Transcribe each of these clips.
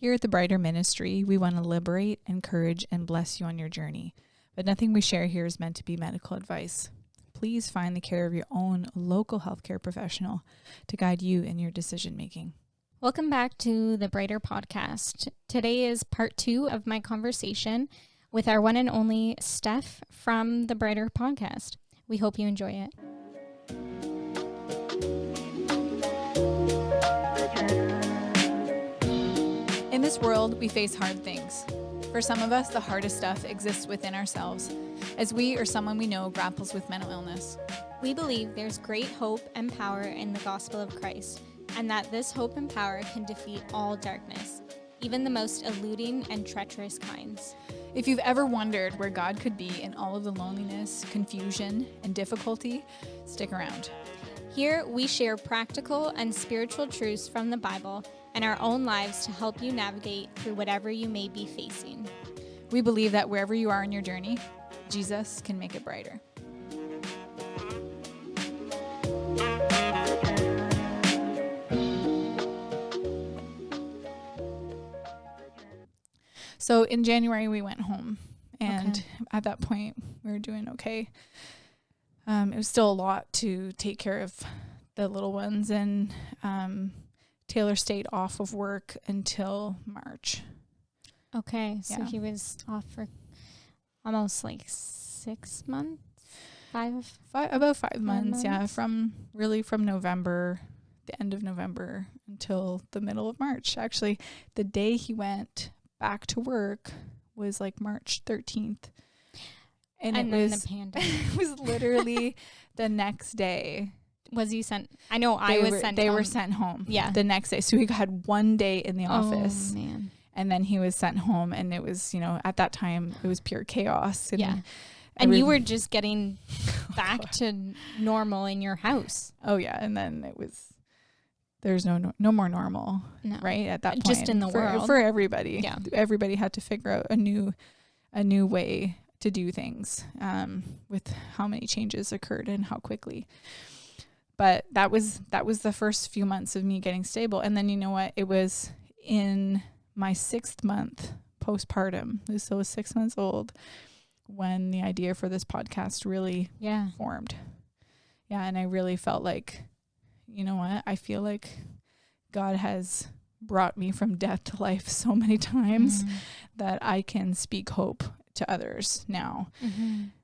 Here at the Brighter Ministry, we want to liberate, encourage, and bless you on your journey. But nothing we share here is meant to be medical advice. Please find the care of your own local healthcare professional to guide you in your decision making. Welcome back to the Brighter Podcast. Today is part 2 of my conversation with our one and only Steph from the Brighter Podcast. We hope you enjoy it. In this world, we face hard things. For some of us, the hardest stuff exists within ourselves, as we or someone we know grapples with mental illness. We believe there's great hope and power in the gospel of Christ, and that this hope and power can defeat all darkness, even the most eluding and treacherous kinds. If you've ever wondered where God could be in all of the loneliness, confusion, and difficulty, stick around. Here, we share practical and spiritual truths from the Bible and our own lives to help you navigate through whatever you may be facing. We believe that wherever you are in your journey, Jesus can make it brighter. So in January, we went home, and at that point, we were doing okay. It was still a lot to take care of the little ones, and Taylor stayed off of work until March. Okay, so he was off for almost like 6 months? About 5 months, yeah, from November, the end of November, until the middle of March. Actually, the day he went back to work was like March 13th. And it was, the pandemic. It was literally the next day. Was he sent? I know I was sent home. They were sent home the next day. So we had one day in the office. Oh, man. And then he was sent home. And it was, at that time, it was pure chaos. And And you were just getting back to normal in your house. Oh, yeah. And then there's no more normal, right? At that point. Just in the world. For everybody. Yeah. Everybody had to figure out a new way to do things with how many changes occurred and how quickly. But that was the first few months of me getting stable. And then you know what? It was in my 6th month postpartum. So I was 6 months old when the idea for this podcast really formed. Yeah. And I really felt like, you know what? I feel like God has brought me from death to life so many times that I can speak hope to others now.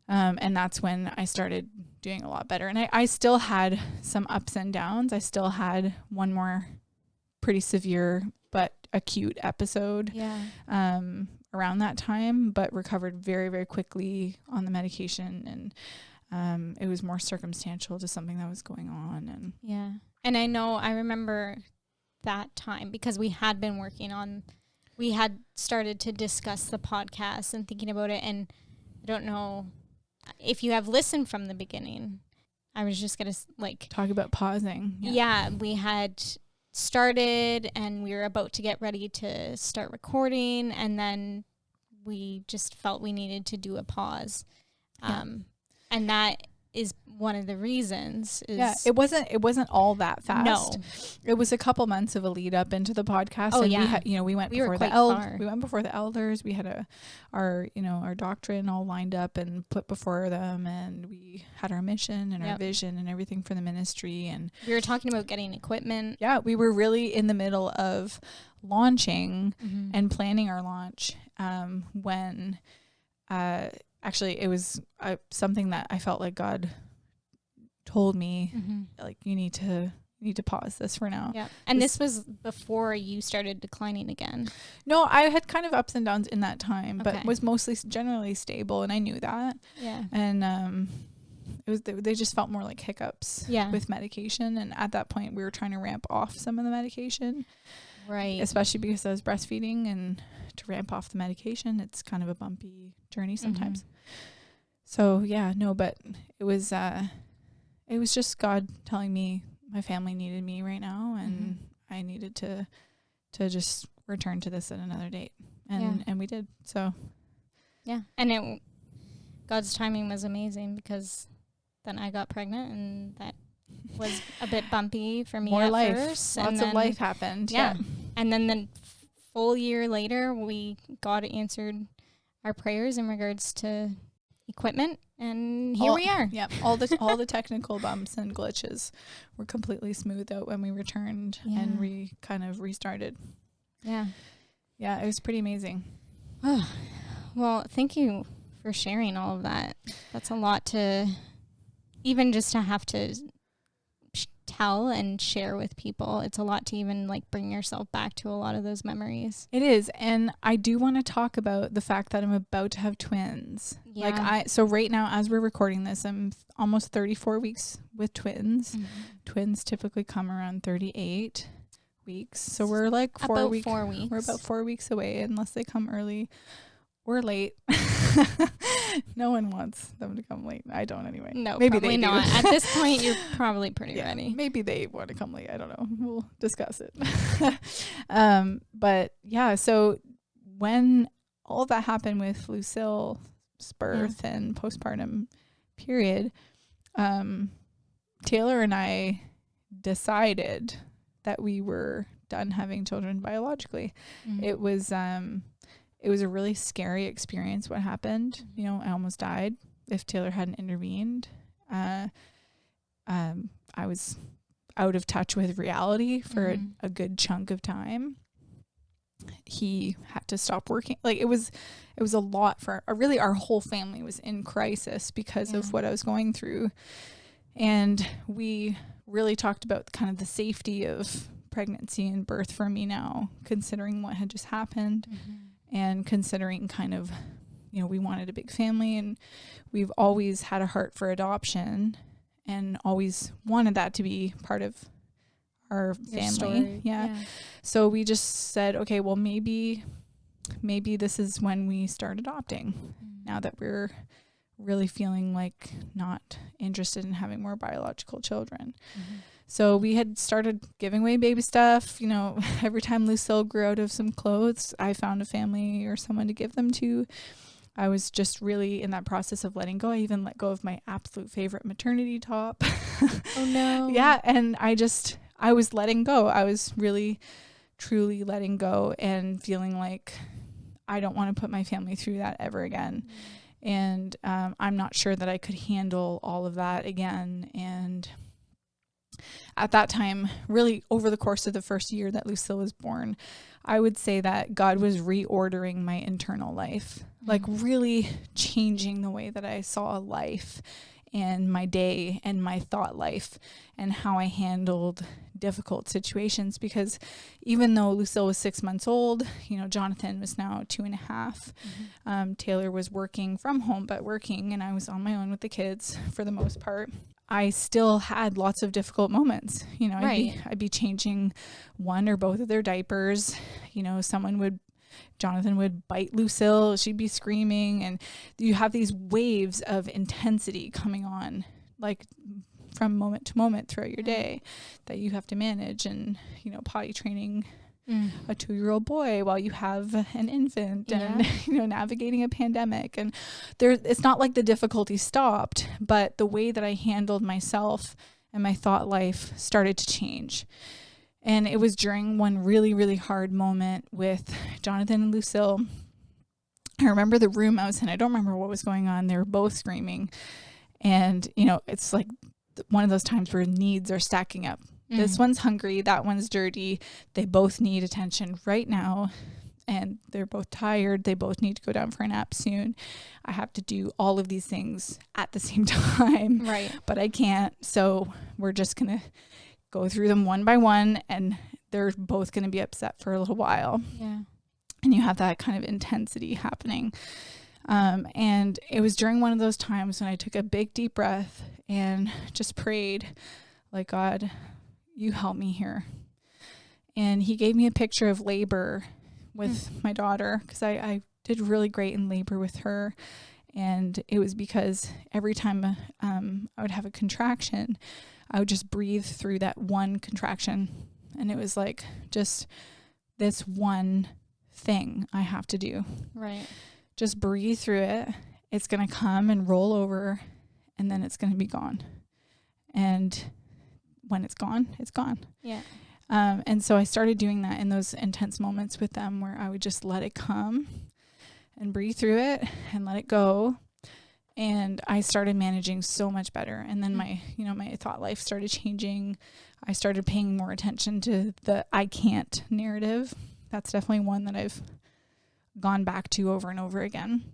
And that's when I started doing a lot better. And I still had some ups and downs. I still had one more pretty severe but acute episode around that time, but recovered very, very quickly on the medication. And it was more circumstantial to something that was going on. And I remember that time because we had started to discuss the podcast and thinking about it. And I don't know if you have listened from the beginning. I was just going to talk about pausing. Yeah, we had started and we were about to get ready to start recording. And then we just felt we needed to do a pause. And that is one of the reasons. It wasn't all that fast. No, it was a couple months of a lead up into the podcast. Oh, and we went before the elders. We had our doctrine all lined up and put before them, and we had our mission and our vision and everything for the ministry. And we were talking about getting equipment. Yeah, we were really in the middle of launching and planning our launch when. Actually, it was something that I felt like God told me, like, you need to pause this for now. Yeah. And this was before you started declining again. No, I had kind of ups and downs in that time, but was mostly generally stable, and I knew that. Yeah. And they just felt more like hiccups with medication, and at that point we were trying to ramp off some of the medication. Right. Especially because I was breastfeeding, and to ramp off the medication, it's kind of a bumpy journey sometimes. So but it was just God telling me my family needed me right now, and I needed to just return to this at another date. And we did. So and God's timing was amazing, because then I got pregnant, and that was a bit bumpy for me More at life. first. Lots of life happened. Yeah. And then full year later, God answered our prayers in regards to equipment, and here we are. Yep. All the technical bumps and glitches were completely smoothed out when we returned and we kind of restarted. Yeah. Yeah, it was pretty amazing. Well, thank you for sharing all of that. That's a lot to even just to have to tell and share with people. It's a lot to even like bring yourself back to a lot of those memories. It is. And I do want to talk about the fact that I'm about to have twins. Yeah. So right now, as we're recording this, I'm almost 34 weeks with twins. Mm-hmm. Twins typically come around 38 weeks. So we're like 4 weeks. We're about 4 weeks away unless they come early or late. No one wants them to come late. I don't anyway. No, maybe probably they do. not. At this point, you're probably pretty ready. Maybe they want to come late. I don't know. We'll discuss it. But yeah, so when all that happened with Lucille's birth and postpartum period, Taylor and I decided that we were done having children biologically. Mm-hmm. It was a really scary experience what happened. You know, I almost died. If Taylor hadn't intervened, I was out of touch with reality for a good chunk of time. He had to stop working. Like it was a lot for really our whole family was in crisis because of what I was going through. And we really talked about kind of the safety of pregnancy and birth for me now, considering what had just happened. And considering kind of, you know, we wanted a big family and we've always had a heart for adoption and always wanted that to be part of our family. Yeah. So we just said, okay, well, maybe this is when we start adopting now that we're really feeling like not interested in having more biological children. So we had started giving away baby stuff. You know, every time Lucille grew out of some clothes, I found a family or someone to give them to. I was just really in that process of letting go. I even let go of my absolute favorite maternity top. Oh, no. Yeah. And I was letting go. I was really, truly letting go and feeling like I don't want to put my family through that ever again. And I'm not sure that I could handle all of that again. And at that time, really over the course of the first year that Lucille was born, I would say that God was reordering my internal life, like really changing the way that I saw life and my day and my thought life and how I handled difficult situations. Because even though Lucille was 6 months old, you know, Jonathan was now 2.5. Taylor was working from home, but working, and I was on my own with the kids for the most part. I still had lots of difficult moments. You know, I'd be changing one or both of their diapers. You know, Jonathan would bite Lucille. She'd be screaming. And you have these waves of intensity coming on, like from moment to moment throughout your day that you have to manage. And, you know, potty training a 2-year-old boy while you have an infant and, you know, navigating a pandemic. And it's not like the difficulty stopped, but the way that I handled myself and my thought life started to change. And it was during one really, really hard moment with Jonathan and Lucille. I remember the room I was in. I don't remember what was going on. They were both screaming. And, you know, it's like one of those times where needs are stacking up. This one's hungry. That one's dirty. They both need attention right now. And they're both tired. They both need to go down for a nap soon. I have to do all of these things at the same time. Right. But I can't. So we're just going to go through them one by one. And they're both going to be upset for a little while. Yeah. And you have that kind of intensity happening. And it was during one of those times when I took a big deep breath and just prayed, like, God, you help me here. And he gave me a picture of labor with my daughter, because I did really great in labor with her. And it was because every time I would have a contraction, I would just breathe through that one contraction. And it was like just this one thing I have to do. Right. Just breathe through it. It's going to come and roll over, and then it's going to be gone. And when it's gone, it's gone. Yeah. And so I started doing that in those intense moments with them where I would just let it come and breathe through it and let it go. And I started managing so much better. And then my thought life started changing. I started paying more attention to the I can't narrative. That's definitely one that I've gone back to over and over again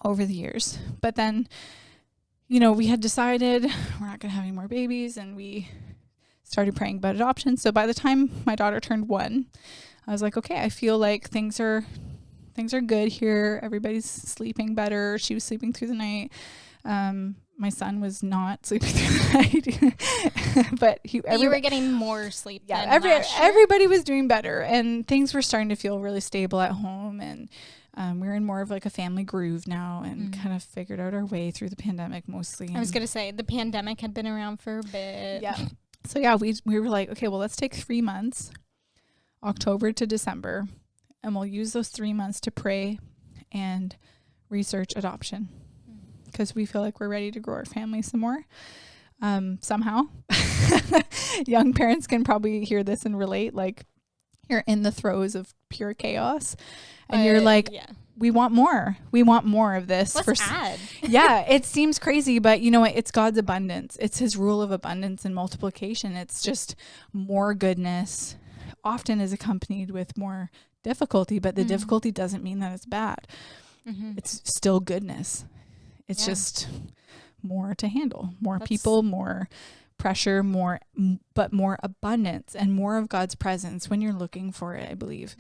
over the years. But then, we had decided we're not going to have any more babies, and we started praying about adoption. So by the time my daughter turned 1, I was like, okay, I feel like things are good here. Everybody's sleeping better. She was sleeping through the night. My son was not sleeping through the night, but you were getting more sleep. Yeah, everybody was doing better, and things were starting to feel really stable at home. And we're in more of like a family groove now, and kind of figured out our way through the pandemic mostly. I was gonna say the pandemic had been around for a bit. Yeah. So yeah, we were like, okay, well, let's take 3 months, October to December. And we'll use those 3 months to pray and research adoption, because we feel like we're ready to grow our family some more. Somehow, young parents can probably hear this and relate. Like, you're in the throes of pure chaos, and you're like, we want more. We want more of this. Let's add. Yeah, it seems crazy, but you know what? It's God's abundance. It's his rule of abundance and multiplication. It's just more goodness, often is accompanied with more difficulty, but the difficulty doesn't mean that it's bad. It's still goodness. It's just more to handle, more people, more pressure, but more abundance and more of God's presence when you're looking for it, I believe.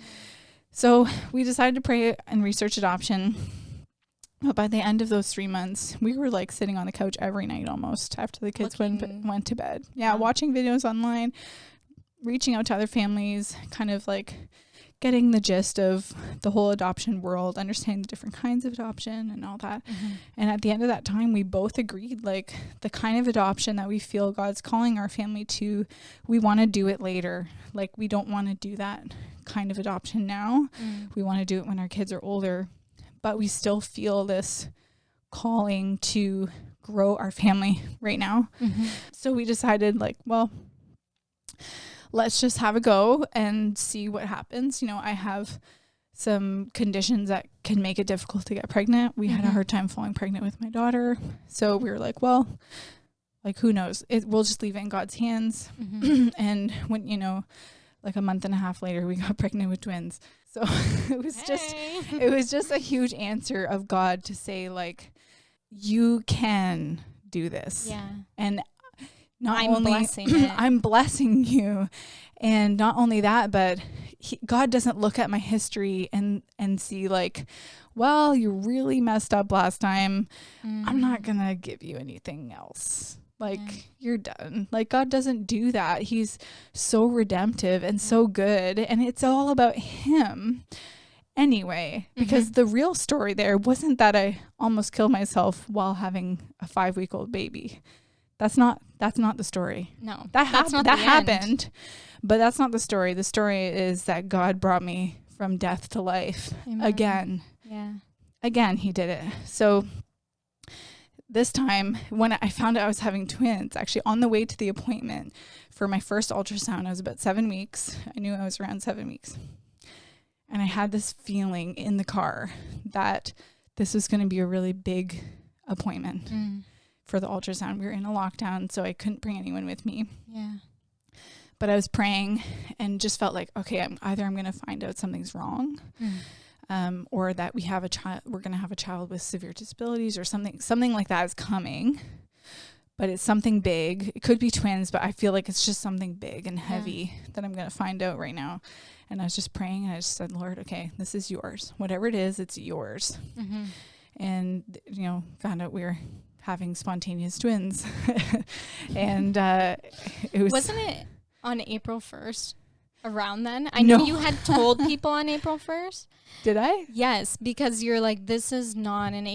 So we decided to pray and research adoption. But by the end of those 3 months, we were like sitting on the couch every night almost after the kids went to bed. Yeah, watching videos online, reaching out to other families, kind of like getting the gist of the whole adoption world, understanding the different kinds of adoption and all that. And at the end of that time, we both agreed, like, the kind of adoption that we feel God's calling our family to, we want to do it later. Like, we don't want to do that kind of adoption now. We want to do it when our kids are older, but we still feel this calling to grow our family right now. So we decided, like, well, let's just have a go and see what happens. I have some conditions that can make it difficult to get pregnant. We had a hard time falling pregnant with my daughter. So we were like, well, like, who knows? We'll just leave it in God's hands. And when, like a month and a half later, we got pregnant with twins. So it was just a huge answer of God to say, like, you can do this. Yeah. And I'm blessing you. And not only that, but God doesn't look at my history and see, like, well, you really messed up last time. I'm not going to give you anything else. Like, you're done. Like, God doesn't do that. He's so redemptive and so good. And it's all about him anyway, because the real story there wasn't that I almost killed myself while having a 5-week-old baby. That's not the story. No, that happened, but that's not the story. The story is that God brought me from death to life. Amen. Again. Yeah. Again, he did it. So this time, when I found out I was having twins, actually on the way to the appointment for my first ultrasound, I was about 7 weeks. I knew I was around 7 weeks. And I had this feeling in the car that this was going to be a really big appointment. For the ultrasound. We were in a lockdown, so I couldn't bring anyone with me. Yeah. But I was praying and just felt like, okay, I'm going to find out something's wrong, or that we're going to have a child with severe disabilities, or something like that is coming. But it's something big. It could be twins, but I feel like it's just something big and heavy that I'm going to find out right now. And I was just praying, and I just said, Lord, okay, this is yours. Whatever it is, it's yours. And, found out we were having spontaneous twins. And wasn't it on April 1st around then? I know you had told people on April 1st. Did I? Yes, because you're like, this is not an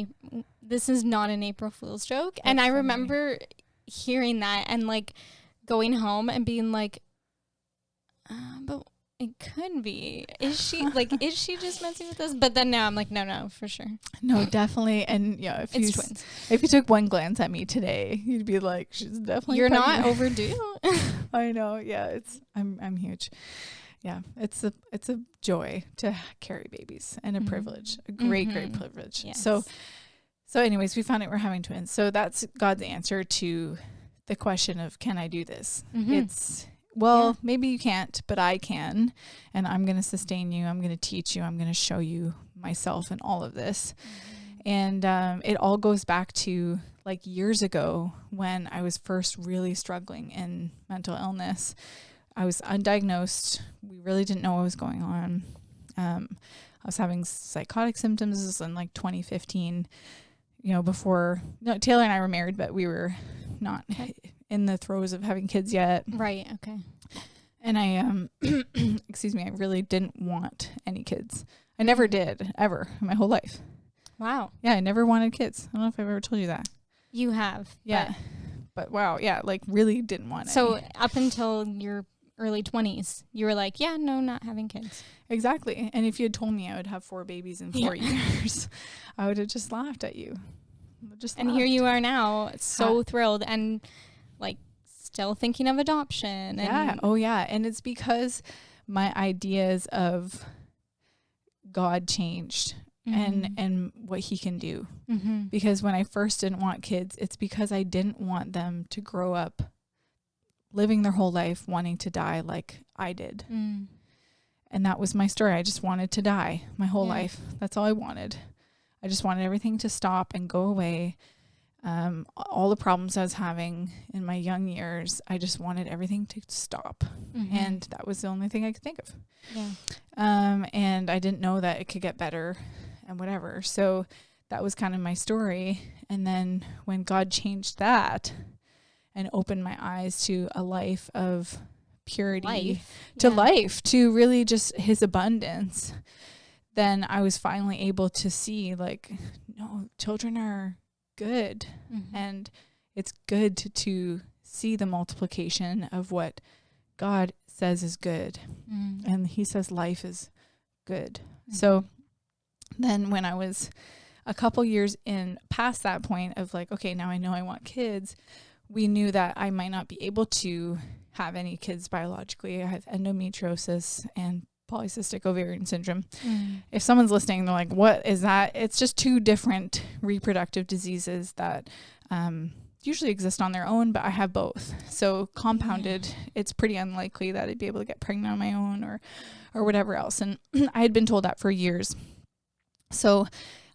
April Fool's joke. That's and I remember hearing that and like going home and being like, but It could be. Is she just messing with us? But then now I'm like, no, for sure. No, definitely. And yeah, It's twins. If you took one glance at me today, you'd be like, she's definitely You're pregnant. not overdue. I know. Yeah, I'm huge. Yeah, it's a joy to carry babies and a privilege, a great privilege. Yes. So anyways, we found out we're having twins. So that's God's answer to the question of, can I do this? It's, well, maybe you can't, but I can, and I'm going to sustain you. I'm going to teach you. I'm going to show you myself in all of this. And it all goes back to like years ago when I was first really struggling in mental illness. I was undiagnosed. We really didn't know what was going on. I was having psychotic symptoms in like 2015, before Taylor and I were married, but we were not in the throes of having kids yet. Right. Okay. And I, excuse me, I really didn't want any kids. I never did, ever, in my whole life. Wow. Yeah, I never wanted kids. I don't know if I've ever told you that. You have. Yeah. But wow, yeah, like really didn't want it. So up until your early 20s, you were like, yeah, no, not having kids. Exactly. And if you had told me I would have 4 babies in 4 years, I would have just laughed at you. Here you are now, so thrilled and like still thinking of adoption. Yeah. Oh yeah. And it's because my ideas of God changed and what he can do. Because when I first didn't want kids, it's because I didn't want them to grow up living their whole life wanting to die like I did. And that was my story. I just wanted to die my whole life. That's all I wanted. I just wanted everything to stop and go away. All the problems I was having in my young years, I just wanted everything to stop. And that was the only thing I could think of. Yeah. And I didn't know that it could get better and whatever. So that was kind of my story. And then when God changed that and opened my eyes to a life of purity, life, to really just his abundance, then I was finally able to see like, no, children are good. And it's good to see the multiplication of what God says is good. And he says life is good. So then when I was a couple years in past that point of like, okay, now I know I want kids, we knew that I might not be able to have any kids biologically. I have endometriosis and polycystic ovarian syndrome. If someone's listening, they're like, what is that? It's just 2 different reproductive diseases that usually exist on their own, but I have both. So compounded, it's pretty unlikely that I'd be able to get pregnant on my own or whatever else. And I had been told that for years. So,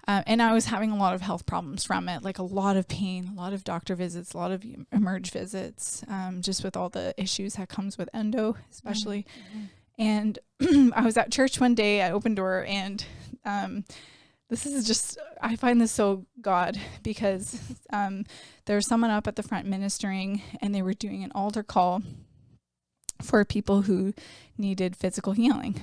and I was having a lot of health problems from it, like a lot of pain, a lot of doctor visits, a lot of emerge visits, just with all the issues that comes with endo, especially. And I was at church one day at Open Door, and this is just, I find this so God, because there was someone up at the front ministering, and they were doing an altar call for people who needed physical healing.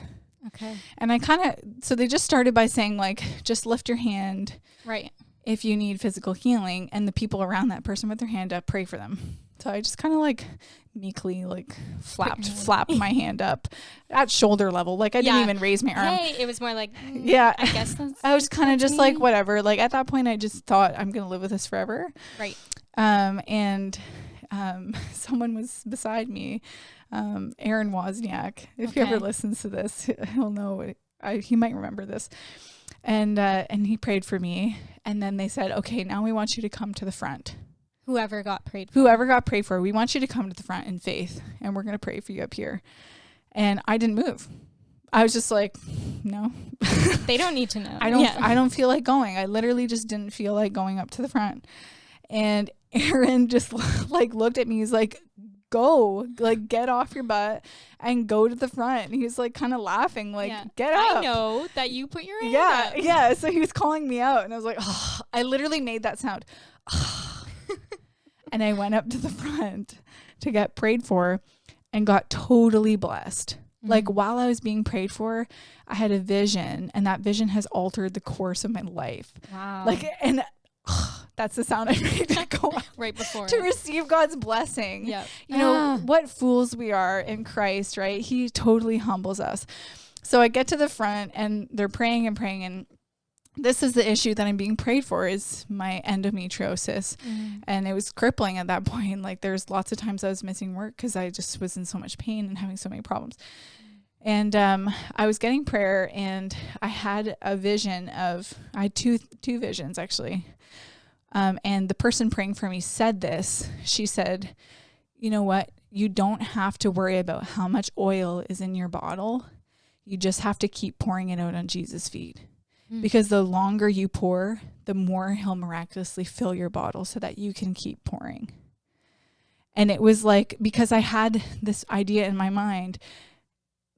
Okay. And I so they just started by saying, like, just lift your hand. Right. If you need physical healing, and the people around that person with their hand up, pray for them. So I just kind of like meekly like flapped my hand up at shoulder level. Like I didn't even raise my arm. Hey, it was more like, I guess I was kind of just like, whatever. Like at that point I just thought I'm going to live with this forever. Right. And someone was beside me, Aaron Wozniak. If he ever listens to this, he'll know he might remember this. And he prayed for me. And then they said, okay, now we want you to come to the front. Whoever got prayed for, we want you to come to the front in faith, and we're going to pray for you up here. And I didn't move. I was just like, no. They don't need to know. I don't feel like going. I literally just didn't feel like going up to the front. And Aaron just like looked at me. He's like, go, like get off your butt and go to the front. And he was like kind of laughing, like, get up. I know that you put your hand up. Yeah. So he was calling me out, and I was like, oh, I literally made that sound. And I went up to the front to get prayed for and got totally blessed. Like while I was being prayed for, I had a vision, and that vision has altered the course of my life. Wow. Like, and That's the sound I made to go out. Right before To receive God's blessing. Yeah. You know, what fools we are in Christ, right? He totally humbles us. So I get to the front and they're praying and praying, and this is the issue that I'm being prayed for, is my endometriosis. And it was crippling at that point. Like, there's lots of times I was missing work because I just was in so much pain and having so many problems. And I was getting prayer, and I had a vision of, I had two visions actually. And the person praying for me said this. She said, you know what? You don't have to worry about how much oil is in your bottle. You just have to keep pouring it out on Jesus' feet. Because the longer you pour, the more he'll miraculously fill your bottle so that you can keep pouring. And it was like, because I had this idea in my mind,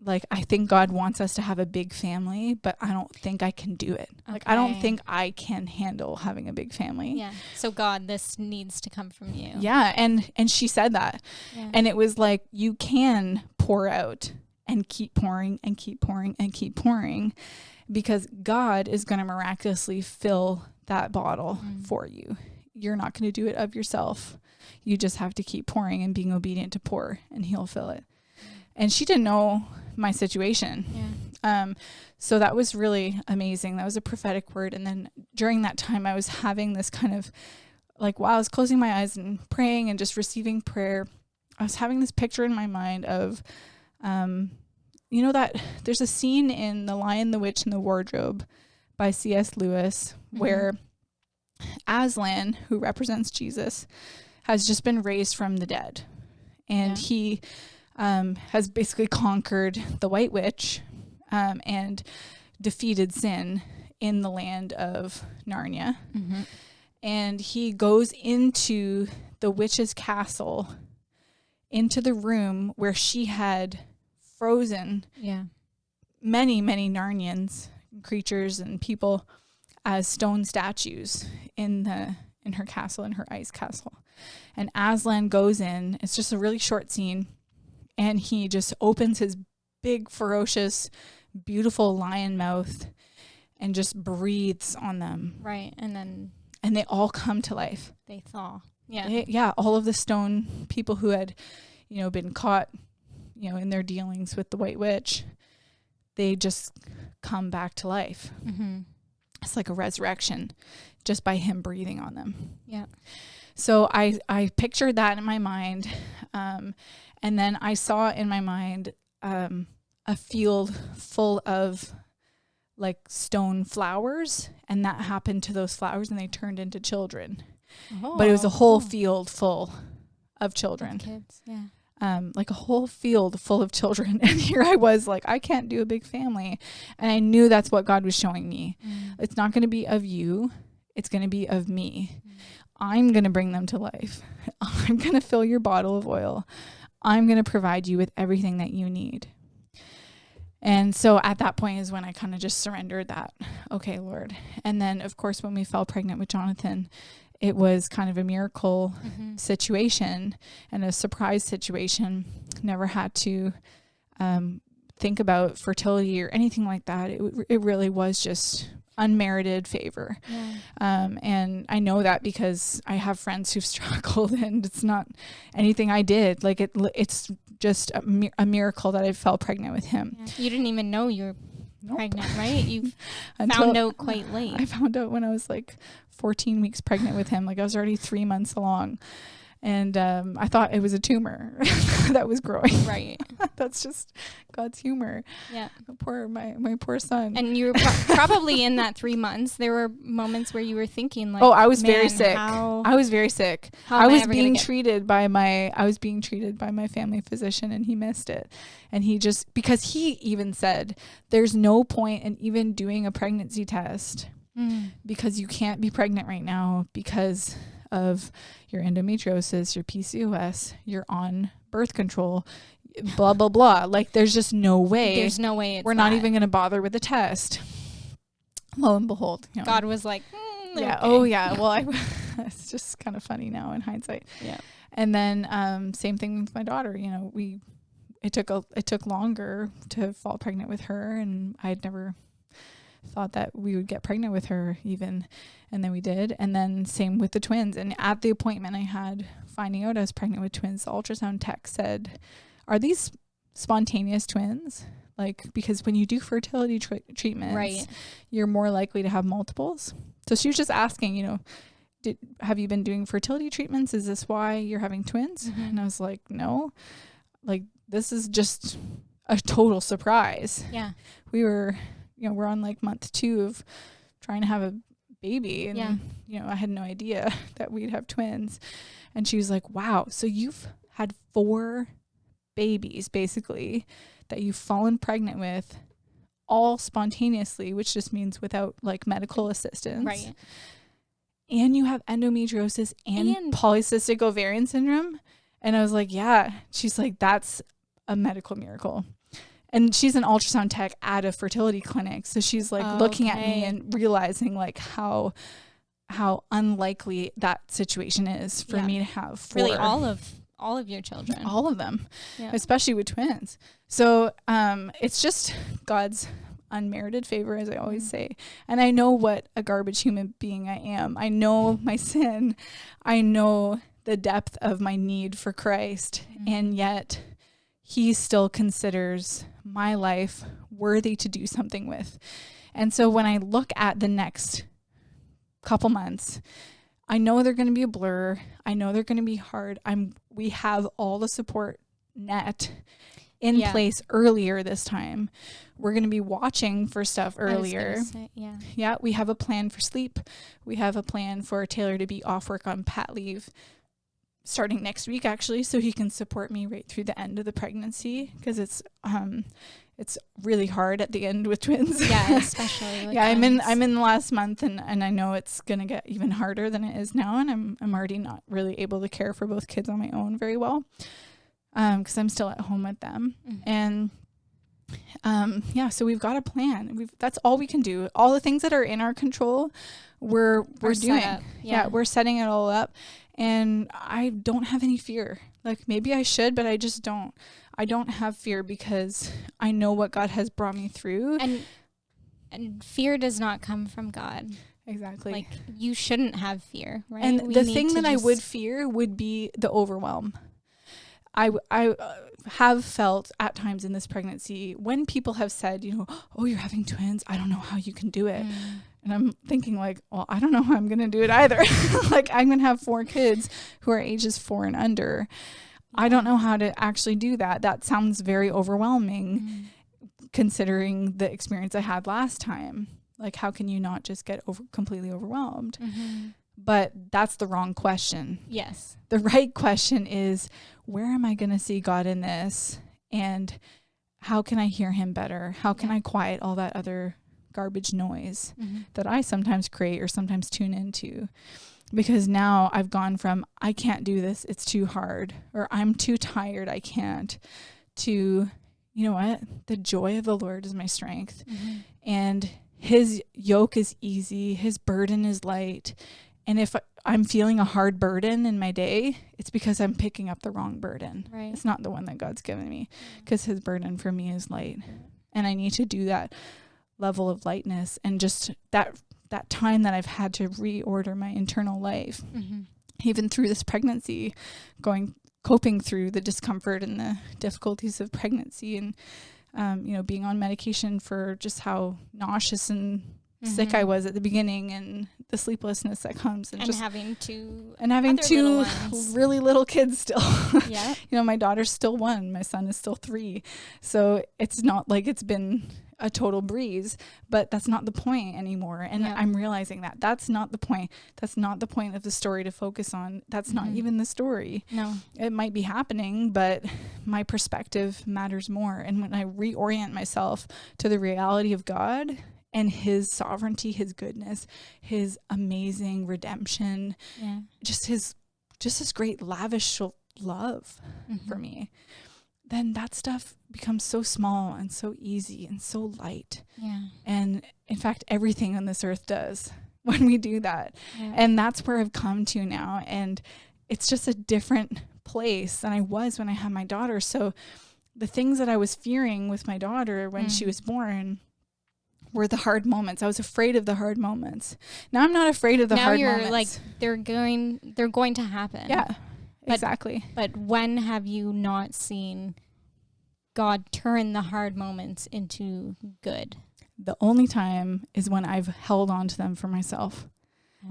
like, I think God wants us to have a big family, but I don't think I can do it. Okay. Like, I don't think I can handle having a big family. Yeah. So God, this needs to come from you. Yeah. And she said that. Yeah. And it was like, you can pour out and keep pouring and keep pouring and keep pouring, because God is going to miraculously fill that bottle for you. You're not going to do it of yourself. You just have to keep pouring and being obedient to pour, and he'll fill it. And she didn't know my situation. Yeah. So that was really amazing. That was a prophetic word. And then during that time, I was having this kind of, like, while I was closing my eyes and praying and just receiving prayer, I was having this picture in my mind of, you know, that there's a scene in The Lion, the Witch, and the Wardrobe by C.S. Lewis where Aslan, who represents Jesus, has just been raised from the dead. And he has basically conquered the White Witch and defeated sin in the land of Narnia. And he goes into the witch's castle, into the room where she had frozen many Narnians, creatures and people, as stone statues in her castle, in her ice castle. And Aslan goes in. It's just a really short scene, and he just opens his big, ferocious, beautiful lion mouth and just breathes on them. Right. And they all come to life. They thaw. Yeah. All of the stone people who had, you know, been caught, you know, in their dealings with the White Witch, they just come back to life. It's like a resurrection just by him breathing on them. Yeah. So I pictured that in my mind. And then I saw in my mind a field full of like stone flowers, and that happened to those flowers, and they turned into children. But it was a whole field full of children. Kids, yeah. Like a whole field full of children. And here I was like, I can't do a big family. And I knew that's what God was showing me. It's not going to be of you. It's going to be of me. I'm going to bring them to life. I'm going to fill your bottle of oil. I'm going to provide you with everything that you need. And so at that point is when I kind of just surrendered that. Okay, Lord. And then, of course, when we fell pregnant with Jonathan, it was kind of a miracle situation and a surprise situation. Never had to think about fertility or anything like that. It really was just unmerited favor. And I know that because I have friends who've struggled, and it's not anything I did. Like it's just a miracle that I fell pregnant with him. You didn't even know you were pregnant, right? You found out quite late. I found out when I was like 14 weeks pregnant with him. Like I was already 3 months along. And I thought it was a tumor that was growing. Right. That's just God's humor. Yeah. My poor son. And you were probably in that 3 months. There were moments where you were thinking like, I was very sick. I was very sick. I was being treated by my family physician, and he missed it. And because he even said, there's no point in even doing a pregnancy test because you can't be pregnant right now because of your endometriosis, your PCOS, you're on birth control, blah, blah, blah. Like there's just no way. There's no way we're not even going to bother with the test. Lo and behold. You know, God was like, yeah. Okay. Oh yeah. Well, it's just kind of funny now in hindsight. Yeah. And then same thing with my daughter. You know, it took longer to fall pregnant with her, and I had never thought that we would get pregnant with her even. And then we did. And then same with the twins. And at the appointment I had finding out I was pregnant with twins, the ultrasound tech said, "Are these spontaneous twins?" Like, because when you do fertility treatments, Right. you're more likely to have multiples. So she was just asking, you know, have you been doing fertility treatments? Is this why you're having twins? Mm-hmm. And I was like, no, like, this is just a total surprise. Yeah. We were, you know, we're on like month 2 of trying to have a baby. And, Yeah. you know, I had no idea that we'd have twins. And she was like, wow, so you've had 4 babies basically that you've fallen pregnant with, all spontaneously, which just means without like medical assistance. Right. And you have endometriosis and polycystic ovarian syndrome. And I was like, yeah. She's like, that's a medical miracle. And she's an ultrasound tech at a fertility clinic. So she's like looking at me and realizing like how unlikely that situation is for me to have 4. Really all of your children. All of them, Yeah. especially with twins. So it's just God's unmerited favor, as I always say. And I know what a garbage human being I am. I know my sin. I know the depth of my need for Christ. And yet he still considers my life worthy to do something with. And so when I look at the next couple months, I know they're going to be a blur. I know they're going to be hard. We have all the support net in place earlier this time. We're going to be watching for stuff earlier. Yeah, we have a plan for sleep. We have a plan for Taylor to be off work on pat leave starting next week, actually, so he can support me right through the end of the pregnancy, because it's really hard at the end with twins. Yeah, especially with I'm twins. in the last month, and I know it's gonna get even harder than it is now, and I'm already not really able to care for both kids on my own very well, because I'm still at home with them. And so we've got a plan. That's all we can do. All the things that are in our control, we're doing. We're setting it all up. And I don't have any fear. Like, maybe I should, but I just don't. I don't have fear because I know what God has brought me through. And fear does not come from God. Exactly. Like, you shouldn't have fear, right? And the thing that I would fear would be the overwhelm. I have felt at times in this pregnancy when people have said, you know, oh, you're having twins, I don't know how you can do it. And I'm thinking like, well, I don't know how I'm going to do it either. Like, I'm going to have 4 kids who are ages 4 and under. I don't know how to actually do that. That sounds very overwhelming considering the experience I had last time. Like, how can you not just get completely overwhelmed? But that's the wrong question. Yes. The right question is, where am I going to see God in this? And how can I hear him better? How can I quiet all that other garbage noise that I sometimes create or sometimes tune into? Because now I've gone from, I can't do this, it's too hard, or I'm too tired, I can't, to, you know what? The joy of the Lord is my strength. And his yoke is easy, his burden is light. And if I'm feeling a hard burden in my day, it's because I'm picking up the wrong burden. Right. It's not the one that God's given me, because his burden for me is light. And I need to do that level of lightness, and just that time that I've had to reorder my internal life, even through this pregnancy, coping through the discomfort and the difficulties of pregnancy, and being on medication for just how nauseous and sick I was at the beginning, and the sleeplessness that comes, and having two really little kids still. Yeah. My daughter's still 1, my son is still 3. So it's not like it's been a total breeze, but that's not the point anymore. And I'm realizing that that's not the point. That's not the point of the story to focus on. That's not even the story. No, it might be happening, but my perspective matters more. And when I reorient myself to the reality of God and his sovereignty, his goodness, his amazing redemption, just his great lavish love for me, then that stuff becomes so small and so easy and so light. Yeah. And in fact, everything on this earth does when we do that. Yeah. And that's where I've come to now. And it's just a different place than I was when I had my daughter. So the things that I was fearing with my daughter when she was born were the hard moments. I was afraid of the hard moments. Now I'm not afraid of the hard moments. Now you're like, they're going to happen. Yeah, exactly. But when have you not seen God turn the hard moments into good? The only time is when I've held on to them for myself.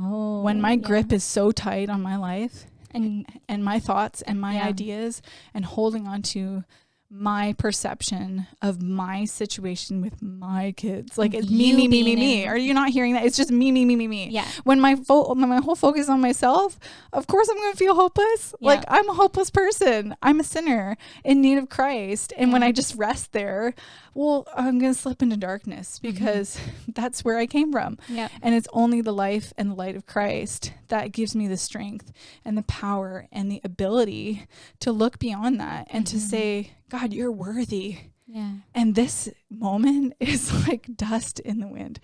Oh, when my grip is so tight on my life and my thoughts and my ideas, and holding on to my perception of my situation with my kids. Like it's me. Are you not hearing that? It's just me. Yeah. When my whole focus on myself, of course I'm going to feel hopeless. Yeah. Like I'm a hopeless person. I'm a sinner in need of Christ. And when I just rest there, well, I'm going to slip into darkness because that's where I came from. Yeah. And it's only the life and the light of Christ that gives me the strength and the power and the ability to look beyond that and to say, God, you're worthy. Yeah. And this moment is like dust in the wind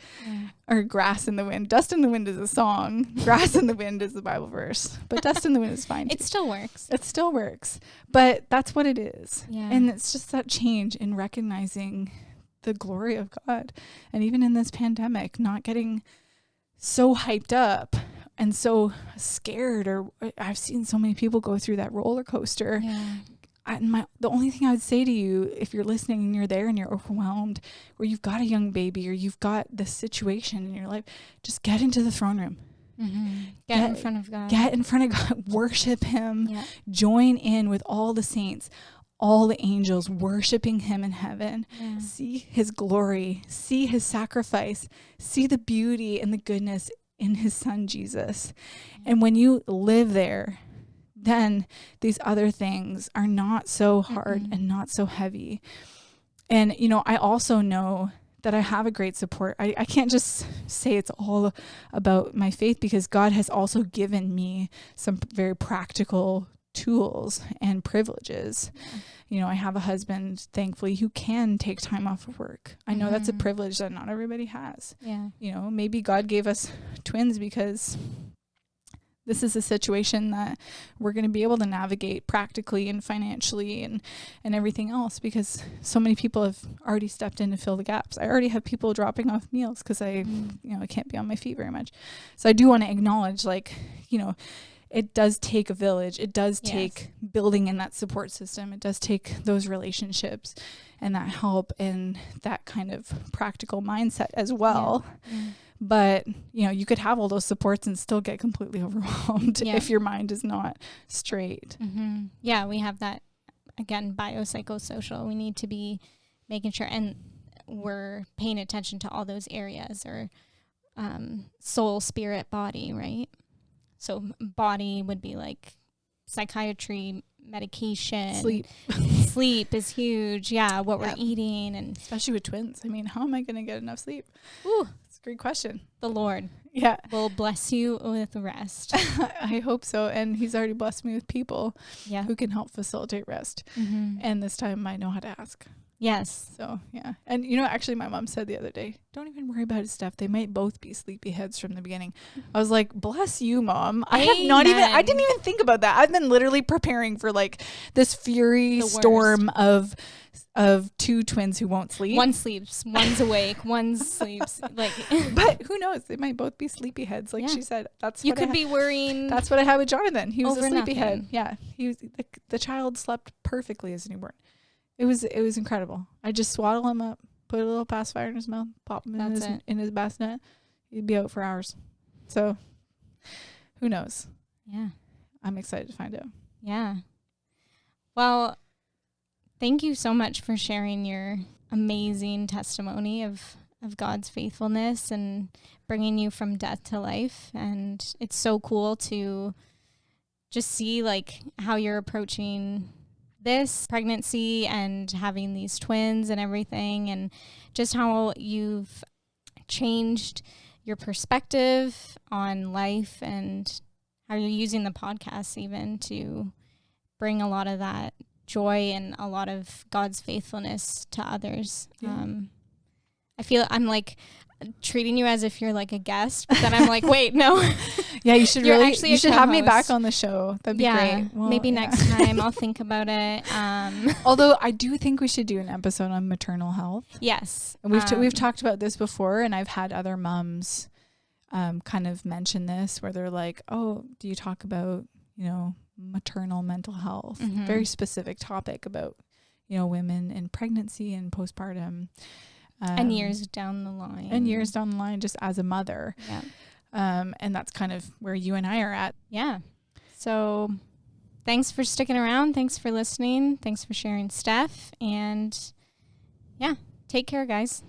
or grass in the wind. Dust in the wind is a song. Grass in the wind is the Bible verse. But dust in the wind is fine too. It still works. It still works. But that's what it is. Yeah. And it's just that change in recognizing the glory of God. And even in this pandemic, not getting so hyped up and so scared, or I've seen so many people go through that roller coaster. Yeah. The only thing I would say to you, if you're listening and you're there and you're overwhelmed, or you've got a young baby, or you've got this situation in your life, just get into the throne room. Get in front of God. Get in front of God. Worship him. Yeah. Join in with all the saints, all the angels worshiping him in heaven. Yeah. See his glory. See his sacrifice. See the beauty and the goodness in his son, Jesus. Yeah. And when you live there, then these other things are not so hard and not so heavy. And, I also know that I have a great support. I can't just say it's all about my faith, because God has also given me some very practical tools and privileges. I have a husband, thankfully, who can take time off of work. I know that's a privilege that not everybody has. Yeah. Maybe God gave us twins because this is a situation that we're going to be able to navigate practically and financially and everything else, because so many people have already stepped in to fill the gaps. I already have people dropping off meals because I can't be on my feet very much. So I do want to acknowledge, it does take a village. It does take building in that support system. It does take those relationships and that help and that kind of practical mindset as well. Yeah. But, you could have all those supports and still get completely overwhelmed if your mind is not straight. Mm-hmm. Yeah, we have that, again, biopsychosocial. We need to be making sure, and we're paying attention to all those areas, or soul, spirit, body, right? So body would be like psychiatry, medication. Sleep is huge. Yeah, what we're eating. And especially with twins. I mean, how am I going to get enough sleep? Ooh. A great question. The Lord will bless you with rest. I hope so. And he's already blessed me with people who can help facilitate rest. And this time I know how to ask. Yes. So, yeah. And, actually my mom said the other day, don't even worry about it, Steph. They might both be sleepyheads from the beginning. I was like, bless you, Mom. I didn't even think about that. I've been literally preparing for this fury storm of two twins who won't sleep. One sleeps, one's awake, one sleeps. But who knows? They might both be sleepyheads. She said, you could be worrying. That's what I had with Jonathan. He was a sleepyhead. Nothing. Yeah. He was the child slept perfectly as a newborn. It was incredible. I just swaddle him up, put a little pacifier in his mouth, pop him in his bassinet. He'd be out for hours. So who knows? Yeah. I'm excited to find out. Yeah. Well, thank you so much for sharing your amazing testimony of God's faithfulness and bringing you from death to life. And it's so cool to just see how you're approaching this pregnancy and having these twins and everything, and just how you've changed your perspective on life, and how you're using the podcast even to bring a lot of that joy and a lot of God's faithfulness to others. Yeah. I feel I'm like treating you as if you're like a guest, but then I'm like, wait, no. Yeah, you should You're actually you a should have me co-host. back on the show. That'd be great. Well, maybe next time I'll think about it. Although I do think we should do an episode on maternal health. Yes. And we've talked about this before, and I've had other mums kind of mention this, where they're like, oh, do you talk about, you know, maternal mental health? Very specific topic about, you know, women in pregnancy and postpartum. And years down the line. Just as a mother. Yeah. And that's kind of where you and I are at. Yeah. So thanks for sticking around. Thanks for listening. Thanks for sharing, Steph. And yeah, take care, guys.